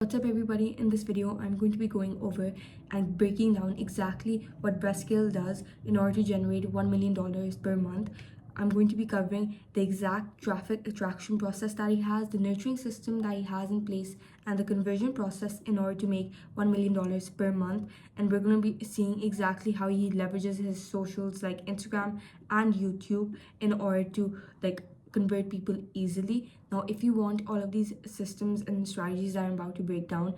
What's up everybody, in this video I'm going to be going over and breaking down exactly what Brez does in order to generate $1 million per month. I'm going to be covering the exact traffic attraction process that he has, the nurturing system that he has in place, and the conversion process in order to make $1 million per month. And we're going to be seeing exactly how he leverages his socials like Instagram and YouTube in order to convert people easily. Now, if you want all of these systems and strategies that I'm about to break down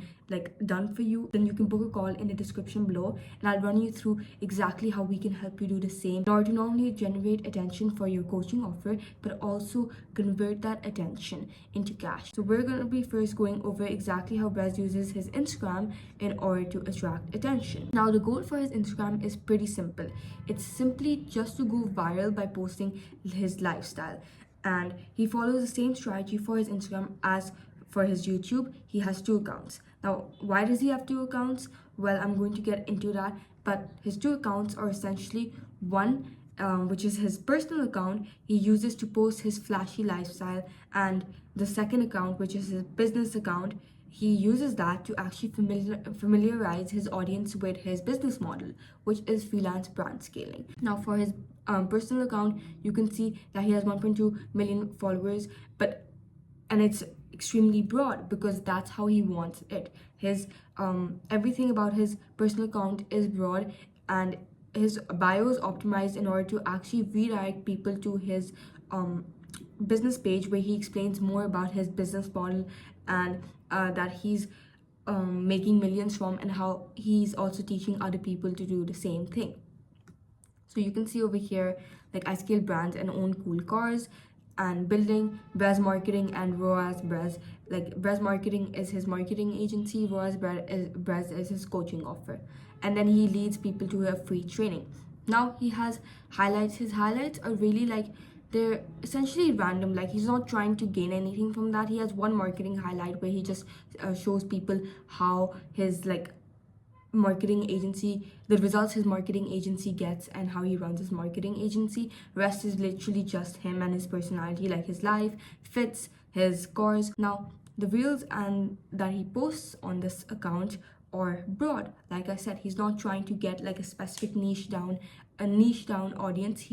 done for you, then you can book a call in the description below, and I'll run you through exactly how we can help you do the same in order to not only generate attention for your coaching offer, but also convert that attention into cash. So we're going to be first going over exactly how Brez uses his Instagram in order to attract attention. Now, the goal for his Instagram is pretty simple. It's simply just to go viral by posting his lifestyle, and he follows the same strategy for his Instagram as for his YouTube. He has two accounts. Now, why does he have two accounts? Well, I'm going to get into that, but his two accounts are essentially one, which is his personal account, he uses to post his flashy lifestyle, and the second account, which is his business account, he uses that to actually familiarize his audience with his business model, which is freelance brand scaling. Now, for his personal account, you can see that he has 1.2 million followers, and it's extremely broad because that's how he wants it. His everything about his personal account is broad, and his bio is optimized in order to actually redirect people to his business page, where he explains more about his business model and that he's making millions from, and how he's also teaching other people to do the same thing. So you can see over here, I scale brands and own cool cars, and building Brez Marketing and ROAS Brez. Brez Marketing is his marketing agency, ROAS Brez is his coaching offer. And then he leads people to a free training. Now he has highlights. His highlights are really they're essentially random. He's not trying to gain anything from that. He has one marketing highlight where he just shows people how his marketing agency, the results his marketing agency gets, and how he runs his marketing agency. Rest is literally just him and his personality, his life, fits, his cars. Now, the reels and that he posts on this account are broad. Like I said, he's not trying to get a specific niche down audience.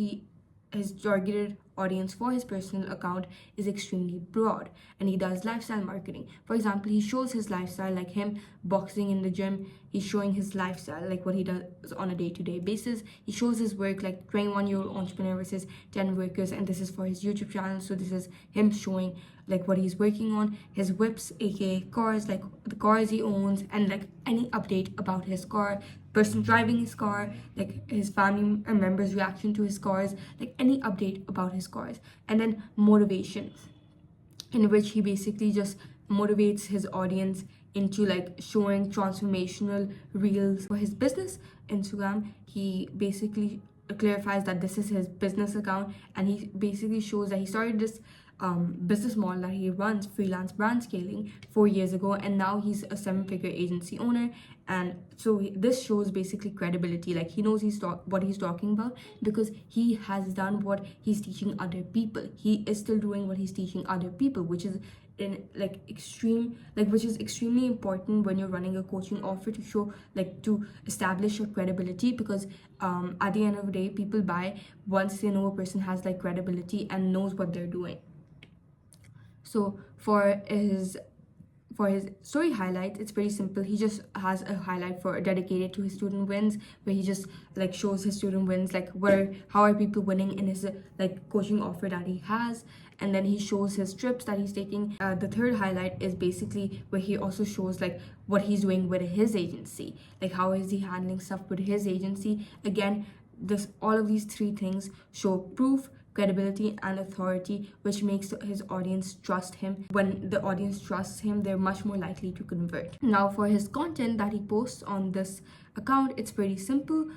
His targeted audience for his personal account is extremely broad, and he does lifestyle marketing. For example, he shows his lifestyle, him boxing in the gym. He's showing his lifestyle, what he does on a day-to-day basis. He shows his work, 21-year-old entrepreneur versus 10 workers, and this is for his YouTube channel. So this is him showing what he's working on, his whips, aka cars, the cars he owns, and any update about his car, person driving his car, his family members' reaction to his cars, any update about his cars. And then motivation, in which he basically just motivates his audience into showing transformational reels. For his business Instagram, he basically clarifies that this is his business account, and he basically shows that he started this business model that he runs, freelance brand scaling, 4 years ago, and now he's a 7-figure agency owner. And so this shows basically credibility. he knows what he's talking about, because he has done what he's teaching other people. He is still doing what he's teaching other people, which is which is extremely important when you're running a coaching offer, to show to establish your credibility, because at the end of the day, people buy once they know a person has credibility and knows what they're doing. So for his story highlights, it's pretty simple. He just has a highlight dedicated to his student wins, where he just shows his student wins, how are people winning in his coaching offer that he has. And then he shows his trips that he's taking. The third highlight is basically where he also shows what he's doing with his agency, how is he handling stuff with his agency. Again, all of these three things show proof, credibility, and authority, which makes his audience trust him. When the audience trusts him, they're much more likely to convert. Now, for his content that he posts on this account, it's pretty simple.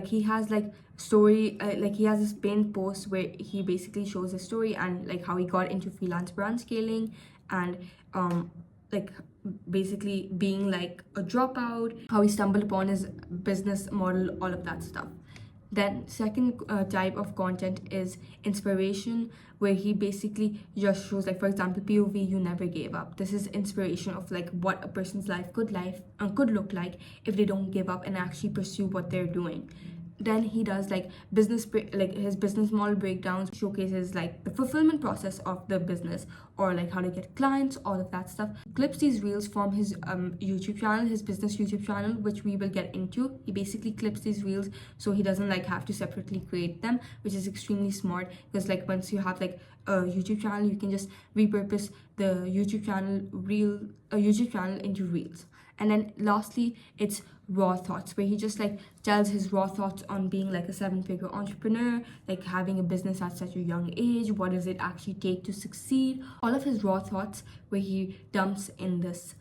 He has story, he has this pinned post where he basically shows his story and how he got into freelance brand scaling, and basically being a dropout, how he stumbled upon his business model, all of that stuff. Then second type of content is inspiration, where he basically just shows, like, for example, POV, you never gave up. This is inspiration of like what a person's life could look like if they don't give up and actually pursue what they're doing. Then he does like like his business model breakdowns, showcases like the fulfillment process of the business, or like how to get clients, all of that stuff. Clips these reels from his YouTube channel, his business YouTube channel, which we will get into. He basically clips these reels so he doesn't like have to separately create them, which is extremely smart, because like once you have like a YouTube channel, you can just repurpose the YouTube channel into reels. And then lastly, it's raw thoughts, where he just like tells his raw thoughts on being like a 7-figure entrepreneur, like having a business at such a young age, what does it actually take to succeed, all of his raw thoughts where he dumps in this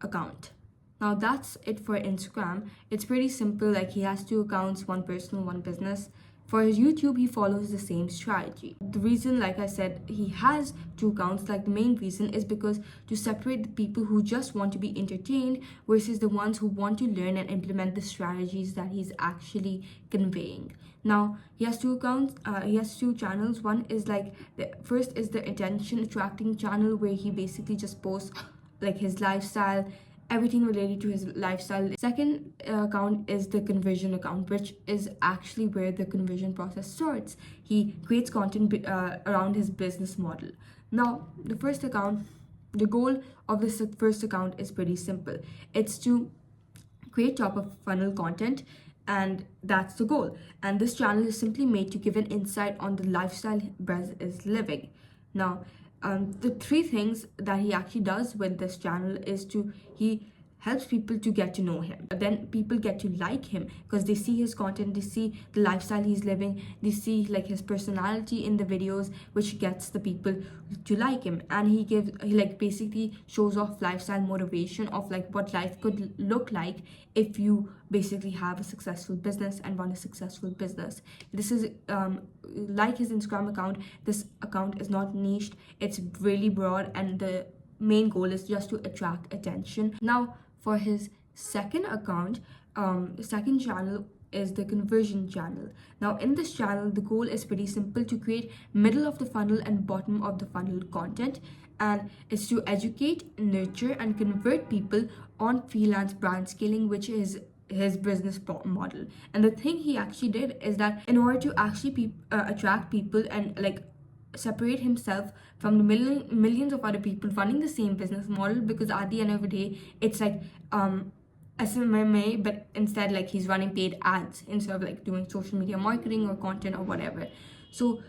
account. Now that's it for Instagram. It's pretty simple, like he has 2 accounts, one personal, one business. For his YouTube, he follows the same strategy. The reason, like I said, he has 2 accounts, like the main reason is because to separate the people who just want to be entertained versus the ones who want to learn and implement the strategies that he's actually conveying. Now, he has 2 accounts, he has 2 channels. One is like, the first is the attention attracting channel, where he basically just posts like his lifestyle, everything related to his lifestyle. Second account is the conversion account, which is actually where the conversion process starts. He creates content around his business model. Now, the goal of this first account is pretty simple. It's to create top of funnel content, and that's the goal. And this channel is simply made to give an insight on the lifestyle Brez is living. Now, the 3 things that he actually does with this channel is he helps people to get to know him. Then people get to like him because they see his content, they see the lifestyle he's living, they see like his personality in the videos, which gets the people to like him. And he like basically shows off lifestyle motivation of like what life could look like if you basically have a successful business and run a successful business. This is like his Instagram account. This account is not niched, it's really broad, and the main goal is just to attract attention. Now, for his second account, the second channel is the conversion channel. Now, in this channel, the goal is pretty simple: to create middle of the funnel and bottom of the funnel content, and it's to educate, nurture, and convert people on freelance brand scaling, which is his business model. And the thing he actually did is that in order to actually attract people and like separate himself from the millions of other people running the same business model, because at the end of the day it's like SMMA, but instead like he's running paid ads instead of like doing social media marketing or content or whatever. So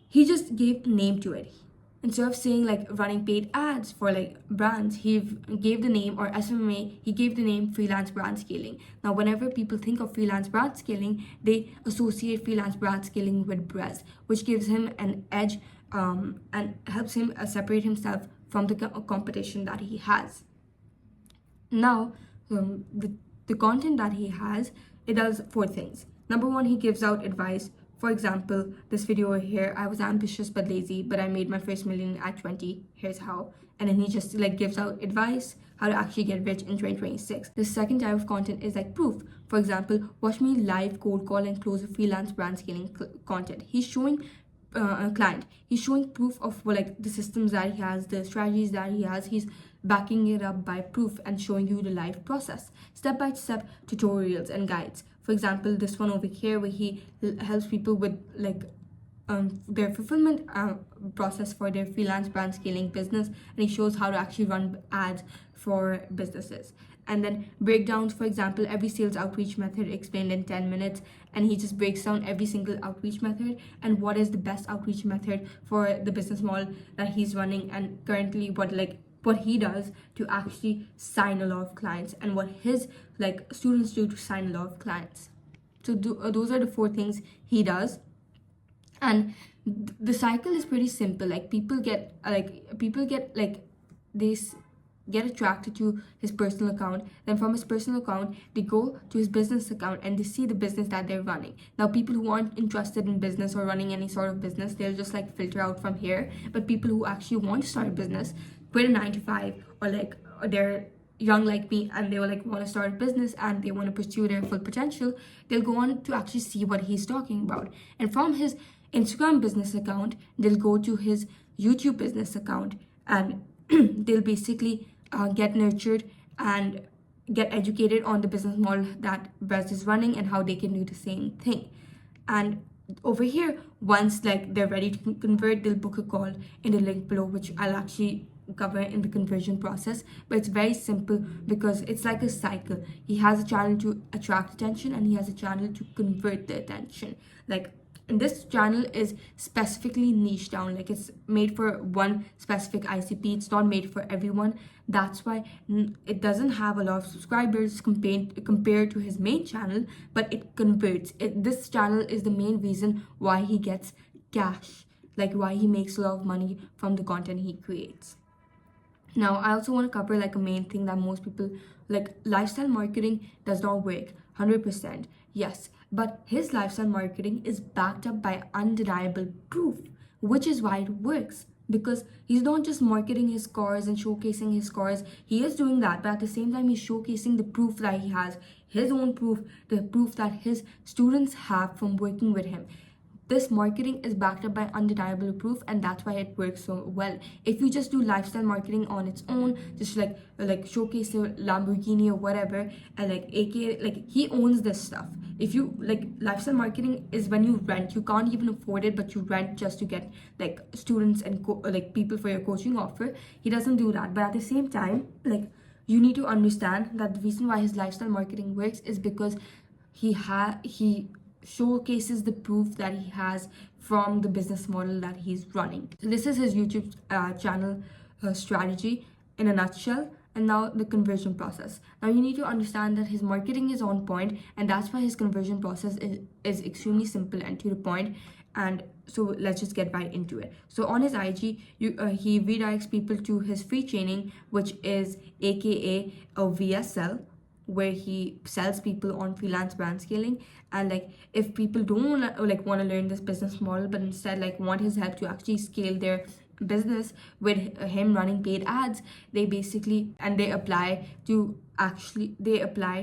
he just gave the name to it. Instead of saying like running paid ads for like brands, he gave the name, or SMMA, he gave the name freelance brand scaling. Now, whenever people think of freelance brand scaling, they associate freelance brand scaling with Brez, which gives him an edge and helps him separate himself from the competition that he has. Now, the content that he has, it does 4 things. Number 1, he gives out advice. For example, this video here, I was ambitious but lazy, but I made my first million at 20. Here's how. And then he just like gives out advice how to actually get rich in 2026. The second type of content is like proof. For example, watch me live cold call and close a freelance brand scaling content. He's showing a client. He's showing proof of like the systems that he has, the strategies that he has. He's backing it up by proof and showing you the live process, step-by-step tutorials and guides. For example, this one over here where he helps people with like their fulfillment process for their freelance brand scaling business, and he shows how to actually run ads for businesses. And then breakdowns, for example, every sales outreach method explained in 10 minutes, and he just breaks down every single outreach method and what is the best outreach method for the business model that he's running, and currently what he does to actually sign a lot of clients, and what his like students do to sign a lot of clients. So those are the 4 things he does. And the cycle is pretty simple. Like people get attracted to his personal account. Then from his personal account, they go to his business account and they see the business that they're running. Now, people who aren't interested in business or running any sort of business, they'll just like filter out from here. But people who actually want to start a business, quit a 9 to 5, or like they're young like me and they will like want to start a business and they want to pursue their full potential, they'll go on to actually see what he's talking about. And from his Instagram business account, they'll go to his YouTube business account and they'll basically get nurtured and get educated on the business model that Brez is running and how they can do the same thing. And over here, once like they're ready to convert, they'll book a call in the link below, which I'll actually cover in the conversion process. But it's very simple because it's like a cycle. He has a channel to attract attention and he has a channel to convert the attention. Like, and this channel is specifically niche down, like it's made for one specific ICP. It's not made for everyone. That's why it doesn't have a lot of subscribers compared to his main channel, but it converts. This channel is the main reason why he gets cash, like why he makes a lot of money from the content he creates. Now, I also want to cover like a main thing that most people like. Lifestyle marketing does not work 100%. Yes, but his lifestyle marketing is backed up by undeniable proof, which is why it works. Because he's not just marketing his cars and showcasing his cars, he is doing that, but at the same time, he's showcasing the proof that he has, his own proof, the proof that his students have from working with him. This marketing is backed up by undeniable proof, and that's why it works so well. If you just do lifestyle marketing on its own, just like showcase a Lamborghini or whatever, and like aka like he owns this stuff. If you like, lifestyle marketing is when you rent. You can't even afford it, but you rent just to get like students and like people for your coaching offer. He doesn't do that, but at the same time, like, you need to understand that the reason why his lifestyle marketing works is because he showcases the proof that he has from the business model that he's running. So this is his YouTube channel strategy in a nutshell. And now the conversion process. Now you need to understand that his marketing is on point, and that's why his conversion process is extremely simple and to the point. And so let's just get right into it. So on his IG, he redirects people to his free training, which is aka a VSL, where he sells people on freelance brand scaling. And like, if people don't want to learn this business model, but instead like want his help to actually scale their business with him running paid ads, they apply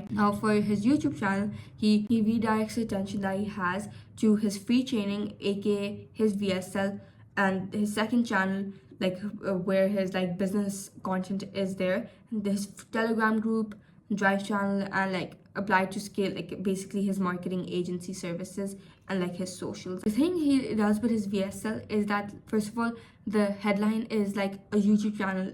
now for his YouTube channel. He redirects the attention that he has to his free training, aka his VSL, and his second channel, like where his like business content is there, this Telegram group, Drive channel, and like applied to scale like basically his marketing agency services and like his socials. The thing he does with his VSL is that, first of all, the headline is like a YouTube channel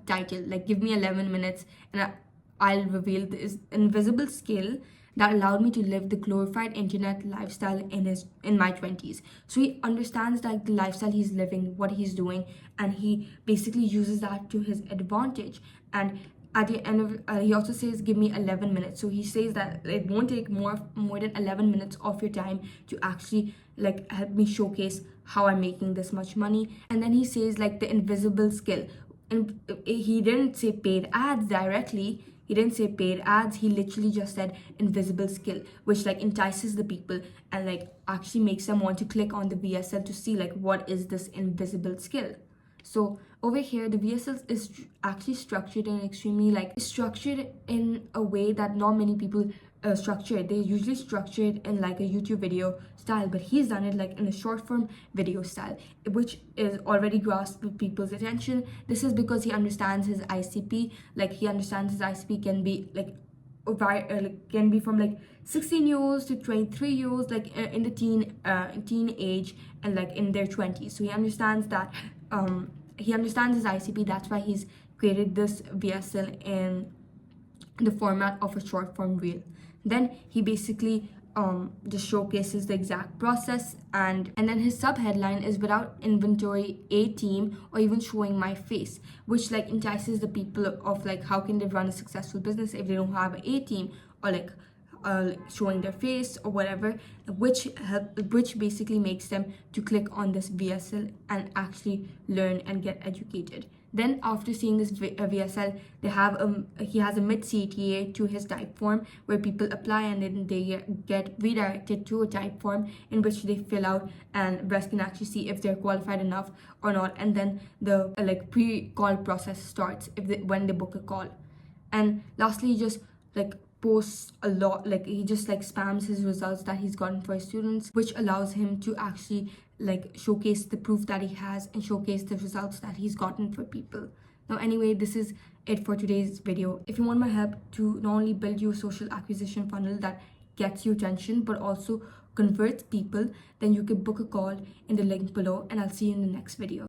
title, like give me 11 minutes and I'll reveal this invisible skill that allowed me to live the glorified internet lifestyle in my 20s. So he understands like the lifestyle he's living, what he's doing, and he basically uses that to his advantage. And at the end of he also says give me 11 minutes. So he says that it won't take more than 11 minutes of your time to actually like help me showcase how I'm making this much money. And then he says like the invisible skill, and he didn't say paid ads directly. He didn't say paid ads. He literally just said invisible skill, which like entices the people and like actually makes them want to click on the VSL to see like what is this invisible skill. So over here, the VSL is actually structured in a way that not many people structure it. They usually structure it in like a YouTube video style, but he's done it like in a short form video style, which is already grasped people's attention. This is because he understands his ICP. Like, he understands his ICP can be like can be from like 16-year-olds to 23-year-olds, like in the teen age, and like in their 20s. So he understands that he understands his ICP. That's why he's created this VSL in the format of a short form reel. Then he basically just showcases the exact process, and then his sub headline is without inventory, a team, or even showing my face, which like entices the people of like how can they run a successful business if they don't have a team, or like showing their face or whatever, which basically makes them to click on this VSL and actually learn and get educated. Then after seeing this VSL, he has a mid CTA to his type form where people apply, and then they get redirected to a type form in which they fill out, and Brez can actually see if they're qualified enough or not. And then the like pre-call process starts when they book a call. And lastly, he just like posts a lot, like he just like spams his results that he's gotten for his students, which allows him to actually like showcase the proof that he has and showcase the results that he's gotten for people. Now anyway, this is it for today's video. If you want my help to not only build your social acquisition funnel that gets you attention but also converts people, then you can book a call in the link below, and I'll see you in the next video.